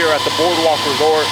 at the Boardwalk Resort.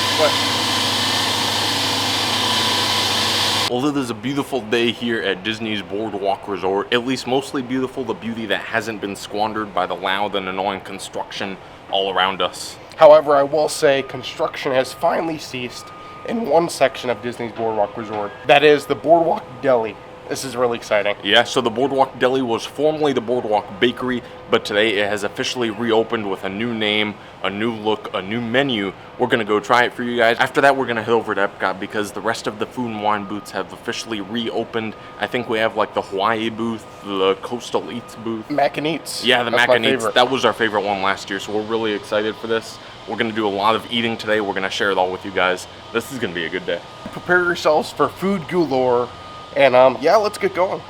Although there's a beautiful day here at Disney's Boardwalk Resort, at least mostly beautiful, the beauty that hasn't been squandered by the loud and annoying construction all around us. However, I will say construction has finally ceased in one section of Disney's Boardwalk Resort. That is the Boardwalk Deli. This is really exciting. Yeah, so the Boardwalk Deli was formerly the Boardwalk Bakery, but today it has officially reopened with a new name, a new look, a new menu. We're gonna go try it for you guys. After that, we're gonna head over to Epcot because the rest of the food and wine booths have officially reopened. I think we have like the Hawaii booth, the Coastal Eats booth. Mac and Eats. Yeah, the That's Mac and my Eats. favorite. That was our favorite one last year, so we're really excited for this. We're gonna do a lot of eating today. We're gonna share it all with you guys. This is gonna be a good day. Prepare yourselves for food galore. And yeah, let's get going.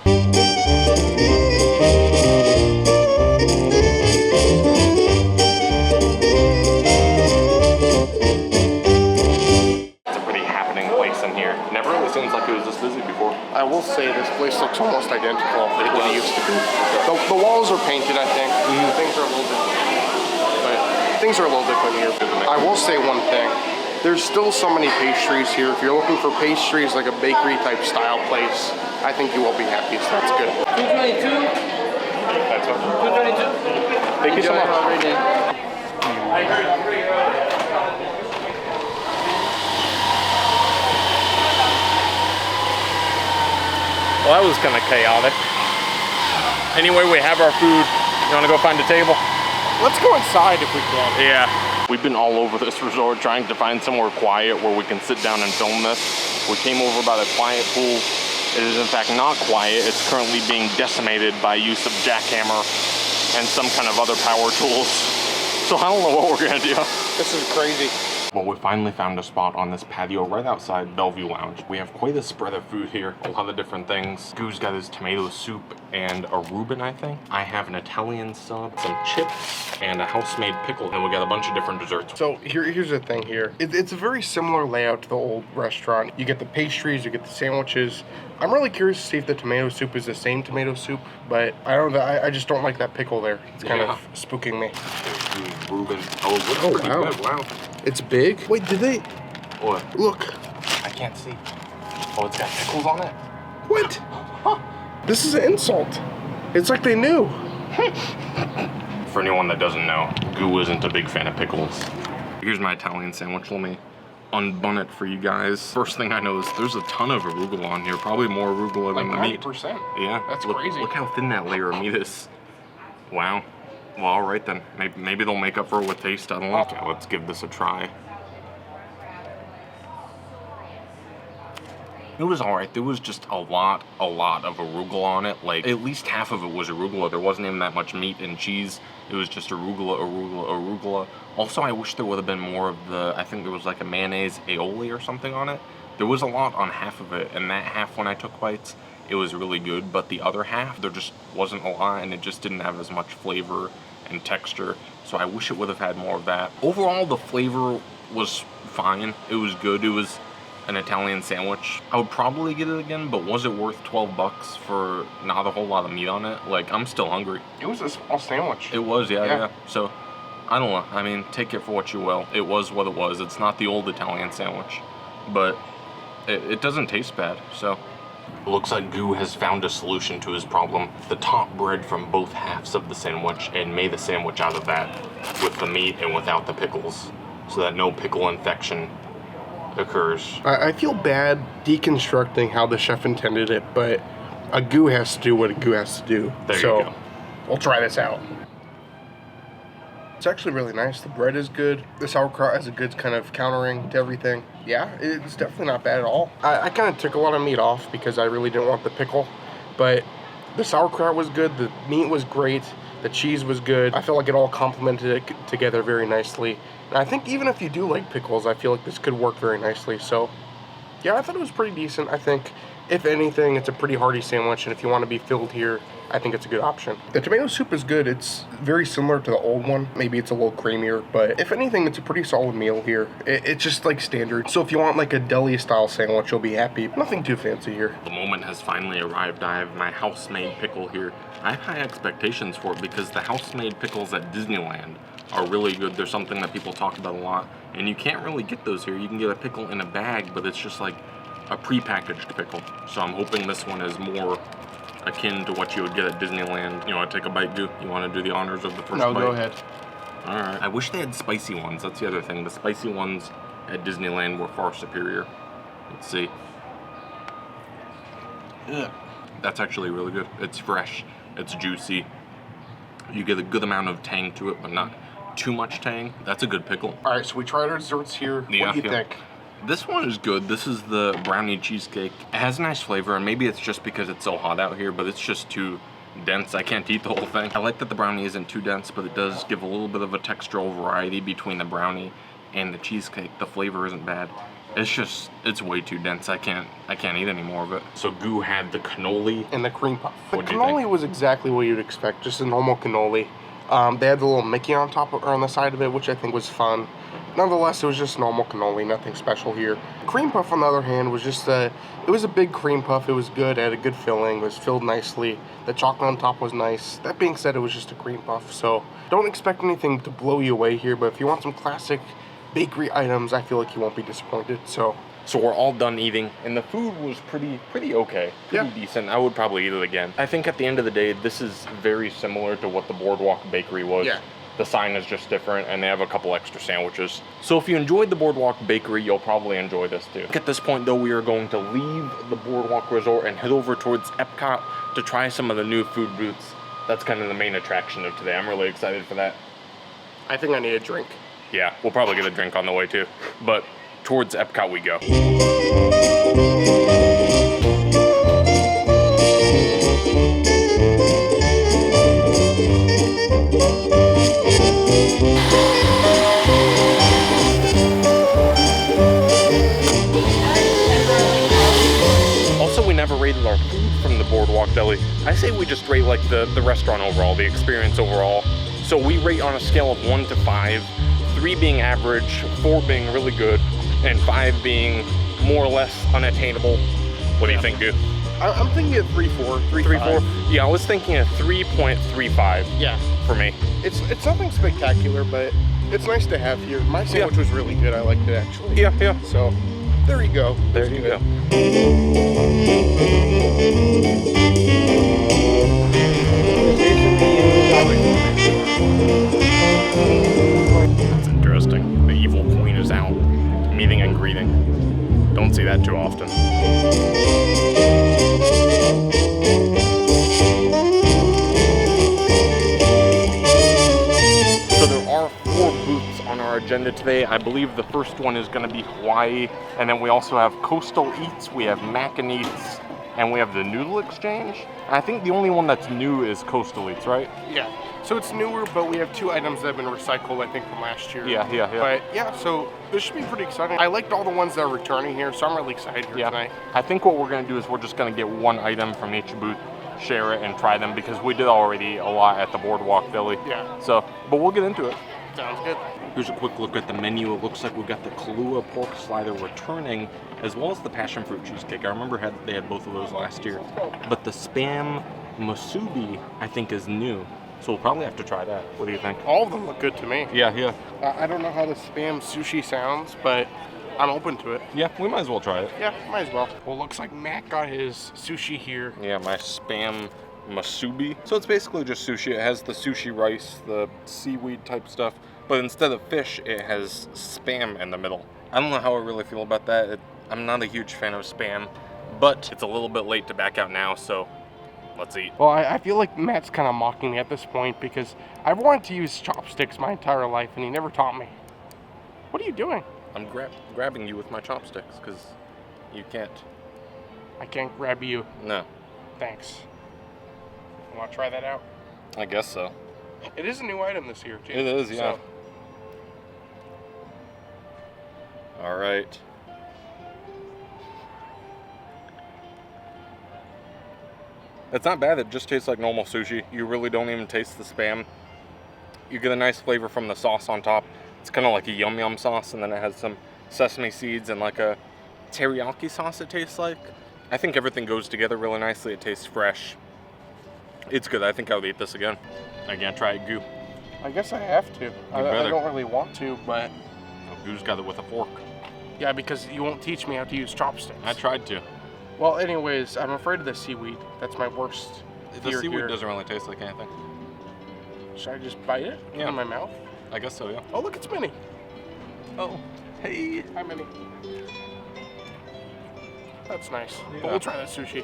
It's a pretty happening place in here. Never really seems like it was this busy before. I will say this place looks almost identical to what it used to be. The walls are painted, I think. Things are a little different. But things are a little different here. I will say one thing. There's still so many pastries here. If you're looking for pastries like a bakery type style place, I think you will be happy, so that's good. 222. That's it. 222. Thank you so much. Well, that was kind of chaotic. Anyway, we have our food. You want to go find a table? Let's go inside if we can. Yeah. We've been all over this resort trying to find somewhere quiet where we can sit down and film this. We came over by the quiet pool. It is in fact not quiet. It's currently being decimated by use of jackhammer and some kind of other power tools. So I don't know what we're gonna do. This is crazy. Well, we finally found a spot on this patio right outside Bellevue Lounge. We have quite a spread of food here, a lot of different things. Goo's got his tomato soup and a Reuben, I think. I have an Italian sub, some chips, and a house-made pickle, and we got a bunch of different desserts. So here's the thing here. It's a very similar layout to the old restaurant. You get the pastries, you get the sandwiches. I'm really curious to see if the tomato soup is the same tomato soup, but I don't know. I just don't like that pickle there. It's kind of spooking me. Reuben. Oh, it looks pretty wow. good. Wow. It's big. Wait, did they? What? Look. I can't see. Oh, it's got pickles on it? What? Huh. This is an insult. It's like they knew. For anyone that doesn't know, Goo isn't a big fan of pickles. Here's my Italian sandwich. Let me unbun it for you guys. First thing I know is there's a ton of arugula on here. Probably more arugula than the meat. 90%. Yeah. That's look, crazy. Look how thin that layer of meat is. Wow. Well, all right then. Maybe they'll make up for it with taste. I don't know. Okay, let's give this a try. It was all right. There was just a lot of arugula on it. Like, at least half of it was arugula. There wasn't even that much meat and cheese. It was just arugula. Also, I wish there would have been more of the, I think there was like a mayonnaise aioli or something on it. There was a lot on half of it, and that half when I took bites, it was really good, but the other half, there just wasn't a lot, and it just didn't have as much flavor and texture, so I wish it would have had more of that. Overall, the flavor was fine. It was good. It was an Italian sandwich. I would probably get it again, but was it worth 12 bucks for not a whole lot of meat on it? Like, I'm still hungry. It was a small sandwich. It was, yeah. So, I don't know. I mean, take it for what you will. It was what it was. It's not the old Italian sandwich, but it doesn't taste bad, so. Looks like Goo has found a solution to his problem. The top bread from both halves of the sandwich and made the sandwich out of that with the meat and without the pickles, so that no pickle infection occurs. I feel bad deconstructing how the chef intended it, but a Goo has to do what a Goo has to do. There you go. We'll try this out. It's actually really nice. The bread is good. The sauerkraut has a good kind of countering to everything. Yeah, it's definitely not bad at all. I kind of took a lot of meat off because I really didn't want the pickle, but the sauerkraut was good. The meat was great. The cheese was good. I feel like it all complemented it together very nicely. And I think even if you do like pickles, I feel like this could work very nicely. So, yeah, I thought it was pretty decent. I think, if anything, it's a pretty hearty sandwich, and if you want to be filled here, I think it's a good option. The tomato soup is good. It's very similar to the old one. Maybe it's a little creamier, but if anything, it's a pretty solid meal here. It's just like standard. So if you want like a deli style sandwich, you'll be happy. Nothing too fancy here. The moment has finally arrived. I have my house-made pickle here. I have high expectations for it because the house-made pickles at Disneyland are really good. They're something that people talk about a lot, and you can't really get those here. You can get a pickle in a bag, but it's just like a pre-packaged pickle. So I'm hoping this one is more akin to what you would get at Disneyland. You want to take a bite, Goo? You want to do the honors of the first bite? No, go ahead. All right. I wish they had spicy ones. That's the other thing. The spicy ones at Disneyland were far superior. Let's see. Ugh. That's actually really good. It's fresh. It's juicy. You get a good amount of tang to it, but not too much tang. That's a good pickle. All right, so we tried our desserts here. Yeah, what do you think? This one is good. This is the brownie cheesecake. It has a nice flavor, and maybe it's just because it's so hot out here, but it's just too dense. I can't eat the whole thing. I like that the brownie isn't too dense, but it does give a little bit of a textural variety between the brownie and the cheesecake. The flavor isn't bad. It's just, it's way too dense. I can't eat any more of it. So Goo had the cannoli. And the cream puff. The What'd you think? cannoli was exactly what you'd expect, just a normal cannoli. They had the little Mickey on top or on the side of it, which I think was fun. Nonetheless, it was just normal cannoli, nothing special here. Cream puff, on the other hand, was just it was a big cream puff. It was good, it had a good filling, it was filled nicely. The chocolate on top was nice. That being said, it was just a cream puff, so don't expect anything to blow you away here, but if you want some classic bakery items, I feel like you won't be disappointed. So we're all done eating, and the food was pretty okay, pretty decent. I would probably eat it again. I think at the end of the day, this is very similar to what the Boardwalk Bakery was. Yeah. The sign is just different, and they have a couple extra sandwiches. So if you enjoyed the Boardwalk Bakery, you'll probably enjoy this too. At this point, though, we are going to leave the Boardwalk Resort and head over towards Epcot to try some of the new food booths. That's kind of the main attraction of today. I'm really excited for that. I think I need a drink. Yeah, we'll probably get a drink on the way too. But towards Epcot we go. Also, we never rated our food from the Boardwalk Deli. I say we just rate like the restaurant overall, the experience overall. So we rate on a scale of 1 to 5, 3 being average, 4 being really good, and 5 being more or less unattainable. What do you think, Goo? I'm thinking at 3-4. 3-4? Yeah, I was thinking a 3.35. Yeah. For me. It's nothing spectacular, but it's nice to have here. My sandwich was really good. I liked it actually. Yeah. So there you go. There you go. That's interesting. The evil queen is out. Meeting and greeting. Don't see that too often. So there are 4 booths on our agenda today. I believe the first one is going to be Hawaii, and then we also have Coastal Eats, we have Mac and Eats, and we have the Noodle Exchange. I think the only one that's new is Coastal Eats, right? Yeah. So it's newer, but we have 2 items that have been recycled, I think, from last year. Yeah. But yeah, so this should be pretty exciting. I liked all the ones that are returning here, so I'm really excited here tonight. I think what we're going to do is we're just going to get 1 item from each booth, share it, and try them, because we did already a lot at the Boardwalk Deli. Yeah. So, but we'll get into it. Sounds good. Here's a quick look at the menu. It looks like we've got the Kahlua pork slider returning, as well as the passion fruit cheesecake. I remember they had both of those last year. But the Spam Musubi, I think, is new. So we'll probably have to try that. What do you think? All of them look good to me. Yeah. I don't know how the Spam sushi sounds, but I'm open to it. Yeah, we might as well try it. Yeah, might as well. Well, looks like Matt got his sushi here. Yeah, my Spam Musubi. So it's basically just sushi. It has the sushi rice, the seaweed type stuff, but instead of fish, it has Spam in the middle. I don't know how I really feel about that. I'm not a huge fan of Spam, but it's a little bit late to back out now, so let's eat. Well, I feel like Matt's kind of mocking me at this point because I've wanted to use chopsticks my entire life and he never taught me. What are you doing? I'm grabbing you with my chopsticks because you can't. I can't grab you. No. Thanks. Want to try that out? I guess so. It is a new item this year, too. It is, yeah. So. All right. It's not bad. It just tastes like normal sushi. You really don't even taste the Spam. You get a nice flavor from the sauce on top. It's kind of like a yum yum sauce, and then it has some sesame seeds and like a teriyaki sauce it tastes like. I think everything goes together really nicely. It tastes fresh. It's good. I think I would eat this again. Again, try it, Goo. I guess I have to. I don't really want to, but... You just got it with a fork. Yeah, because you won't teach me how to use chopsticks. I tried to. Well, anyways, I'm afraid of the seaweed. That's my worst The fear seaweed here. doesn't really taste like anything. Should I just bite it? Yeah. In my mouth? I guess so, yeah. Oh, look, it's Minnie. Oh, hey. Hi, Minnie. That's nice. Yeah. But we'll try that sushi.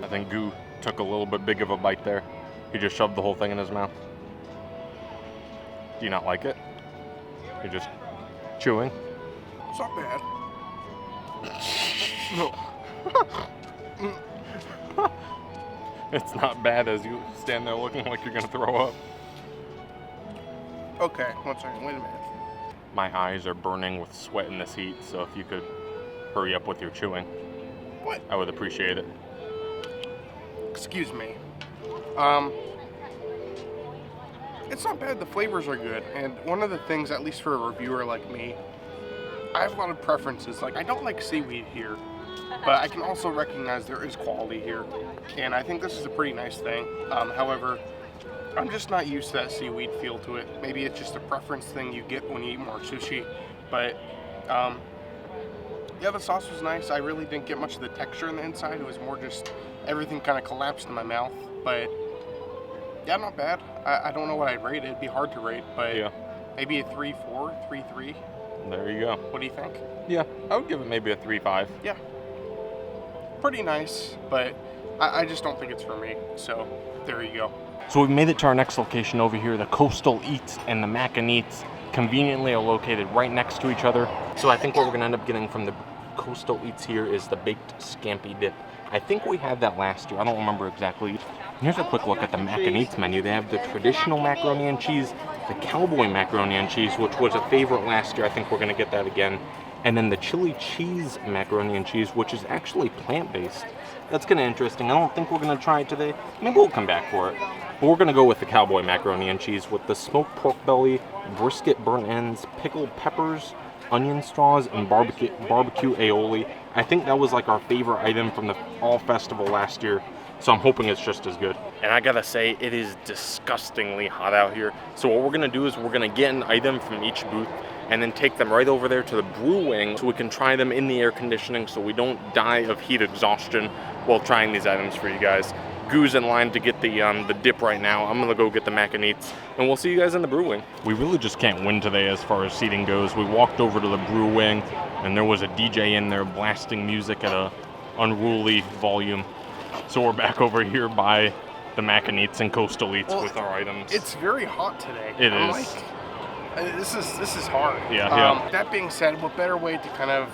I think Goo took a little bit big of a bite there. He just shoved the whole thing in his mouth. Do you not like it? You're just chewing? It's not bad. No. It's not bad as you stand there looking like you're gonna throw up. Okay, 1 second. Wait a minute. My eyes are burning with sweat in this heat, so if you could hurry up with your chewing, What? I would appreciate it. Excuse me. It's not bad. The flavors are good. And one of the things, at least for a reviewer like me, I have a lot of preferences. Like, I don't like seaweed here, but I can also recognize there is quality here. And I think this is a pretty nice thing. However, I'm just not used to that seaweed feel to it. Maybe it's just a preference thing you get when you eat more sushi. But, yeah, the sauce was nice. I really didn't get much of the texture on the inside. It was more just everything kind of collapsed in my mouth. But, yeah, not bad. I don't know what I'd rate it. It'd be hard to rate, but Yeah. maybe a 3-4, 3-3. There you go. What do you think? Yeah, I would give it maybe a 3-5. Yeah. Pretty nice, but I just don't think it's for me. So, there you go. So we've made it to our next location over here. The Coastal Eats and the Mac and Eats conveniently are located right next to each other. So I think what we're gonna end up getting from the Coastal Eats here is the baked scampi dip. I think we had that last year. I don't remember exactly. Here's a quick look at the Mac and Eats menu. They have the traditional macaroni and cheese, the cowboy macaroni and cheese, which was a favorite last year. I think we're gonna get that again. And then the chili cheese macaroni and cheese, which is actually plant-based. That's kind of interesting. I don't think we're gonna try it today. Maybe we'll come back for it. But we're gonna go with the cowboy macaroni and cheese with the smoked pork belly, brisket burnt ends, pickled peppers, onion straws, and barbecue aioli. I think that was like our favorite item from the fall festival last year. So I'm hoping it's just as good. And I gotta say, it is disgustingly hot out here. So what we're gonna do is we're gonna get an item from each booth and then take them right over there to the brew wing so we can try them in the air conditioning so we don't die of heat exhaustion while trying these items for you guys. Goo's in line to get the dip right now. I'm gonna go get the mac and eats, and we'll see you guys in the brew wing. We really just can't win today as far as seating goes. We walked over to the brew wing, and there was a DJ in there blasting music at a unruly volume. So we're back over here by the Mac and Eats and Coastal Eats with our items. It's very hot today. It I'm is. Like, this is hard. Yeah. That being said, what better way to kind of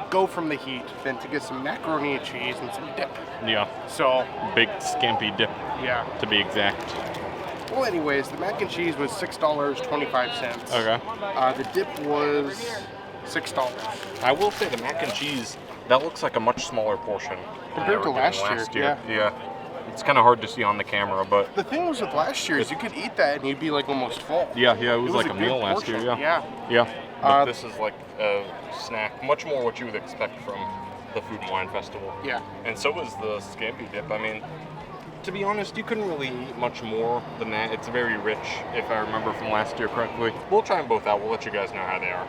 go from the heat than to get some macaroni and cheese and some dip? Yeah. So, Baked scampi dip, yeah. to be exact. Well, anyways, the mac and cheese was $6.25. Okay. The dip was $6. I will say the mac and cheese, that looks like a much smaller portion Compared to last year, Yeah. It's kind of hard to see on the camera, but The thing was with last year is you could eat that and you'd be like almost full. yeah, it was like a good meal last year. portion, Yeah. yeah. But this is like a snack, much more what you would expect from the Food and Wine Festival. Yeah. And so is the scampi dip. I mean, to be honest, you couldn't really eat much more than that. It's very rich, if I remember from last year correctly. We'll try them both out. We'll let you guys know how they are.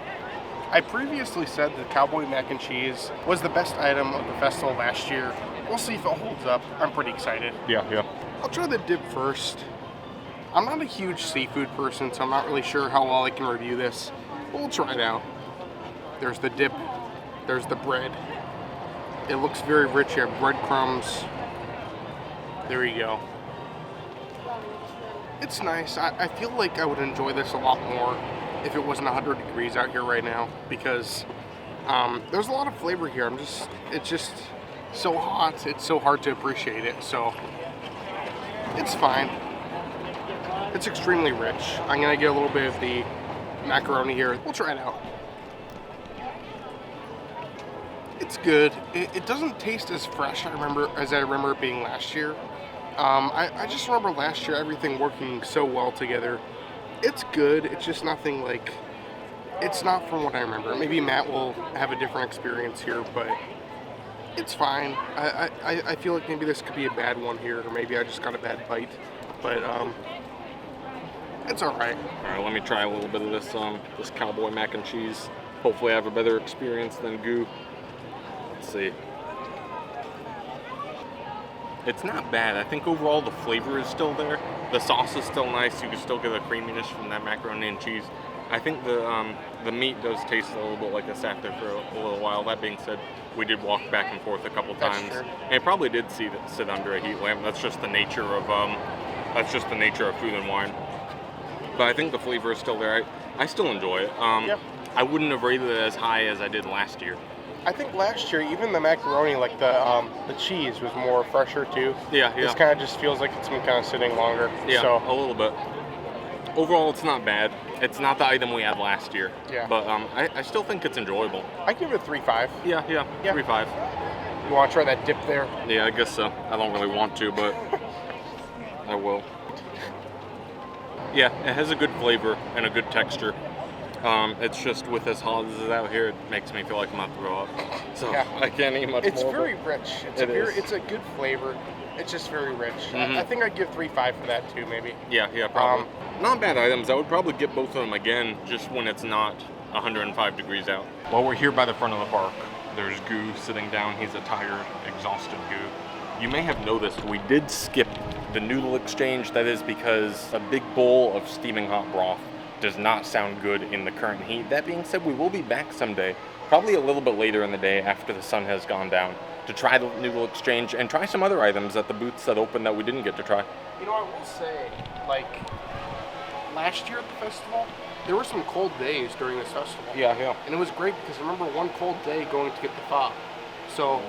I previously said the cowboy mac and cheese was the best item of the festival last year. We'll see if it holds up. I'm pretty excited. Yeah. I'll try the dip first. I'm not a huge seafood person, so I'm not really sure how well I can review this. But we'll try it out. There's the dip. There's the bread. It looks very rich. You have breadcrumbs. There you go. It's nice. I feel like I would enjoy this a lot more if it wasn't 100 degrees out here right now, because there's a lot of flavor here. It's just so hot. It's so hard to appreciate it. So it's fine. It's extremely rich. I'm gonna get a little bit of the macaroni here. We'll try it out. It's good. It doesn't taste as fresh as I remember it being last year. I just remember last year everything working so well together. It's good. It's just nothing like, it's not from what I remember. Maybe Matt will have a different experience here, but it's fine. I feel like maybe this could be a bad one here, or maybe I just got a bad bite. But It's all right. All right, let me try a little bit of this this cowboy mac and cheese. Hopefully I have a better experience than goo. Let's see. It's not bad. I think overall the flavor is still there. The sauce is still nice. You can still get a creaminess from that macaroni and cheese. I think the meat does taste a little bit like it sat there for a little while. That being said, we did walk back and forth a couple That's times. true. And it probably did sit under a heat lamp. That's just the nature of food and wine. But I think the flavor is still there. I still enjoy it. Yep. I wouldn't have rated it as high as I did last year. I think last year, even the macaroni, like the cheese was more fresher too. Yeah. This kind of just feels like it's been kind of sitting longer. Yeah, So, a little bit. Overall, it's not bad. It's not the item we had last year. Yeah. But I still think it's enjoyable. I give it a 3.5. Yeah. Yeah. 3.5. You want to try that dip there? Yeah, I guess so. I don't really want to, but I will. Yeah, it has a good flavor and a good texture. It's just with as hot as it's out here, it makes me feel like I'm about to throw up. So Yeah. I can't eat much It's more. very rich. It's a good flavor. It's just very rich. Mhm. I think I'd give 3.5 for that too, maybe. Yeah, probably. Not bad items. I would probably get both of them again, just when it's not 105 degrees out. Well, we're here by the front of the park. There's Goo sitting down. He's a tired, exhausted Goo. You may have noticed we did skip the noodle exchange. That is because a big bowl of steaming hot broth does not sound good in the current heat. That being said, we will be back someday, probably a little bit later in the day after the sun has gone down, to try the noodle exchange and try some other items at the booths that open that we didn't get to try. You know, I will say, like, last year at the festival, there were some cold days during this festival. Yeah. And it was great because I remember one cold day going to get the pho. So,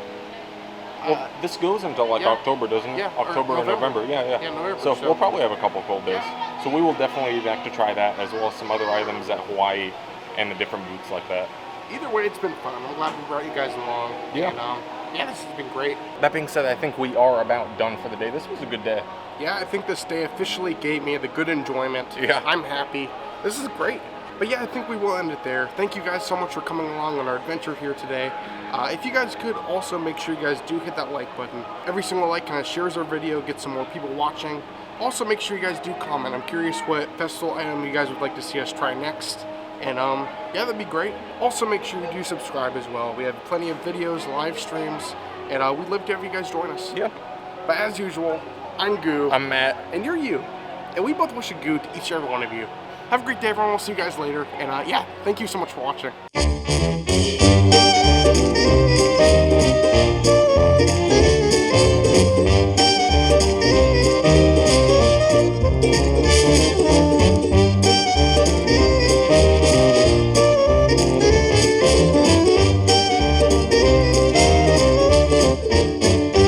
Well, this goes until like yeah. October, doesn't it? Yeah, or October or November. Yeah. Yeah, November, So so- we'll probably have a couple cold days. So we will definitely be back to try that, as well as some other items at Hawaii and the different booths like that. either way, it's been fun. I'm glad we brought you guys along. Yeah. And, yeah, this has been great. That being said, I think we are about done for the day. This was a good day. Yeah, I think this day officially gave me the good enjoyment. Yeah. I'm happy. This is great. But yeah, I think we will end it there. Thank you guys so much for coming along on our adventure here today. If you guys could also make sure you guys do hit that like button. Every single like kind of shares our video, gets some more people watching. Also make sure you guys do comment. I'm curious what festival item you guys would like to see us try next. And yeah, that'd be great. Also make sure you do subscribe as well. We have plenty of videos, live streams, and we'd love to have you guys join us. Yeah. But as usual, I'm Goo. I'm Matt. And you're you. And we both wish a goo to each and every one of you. Have a great day, everyone. We'll see you guys later. And yeah, thank you so much for watching.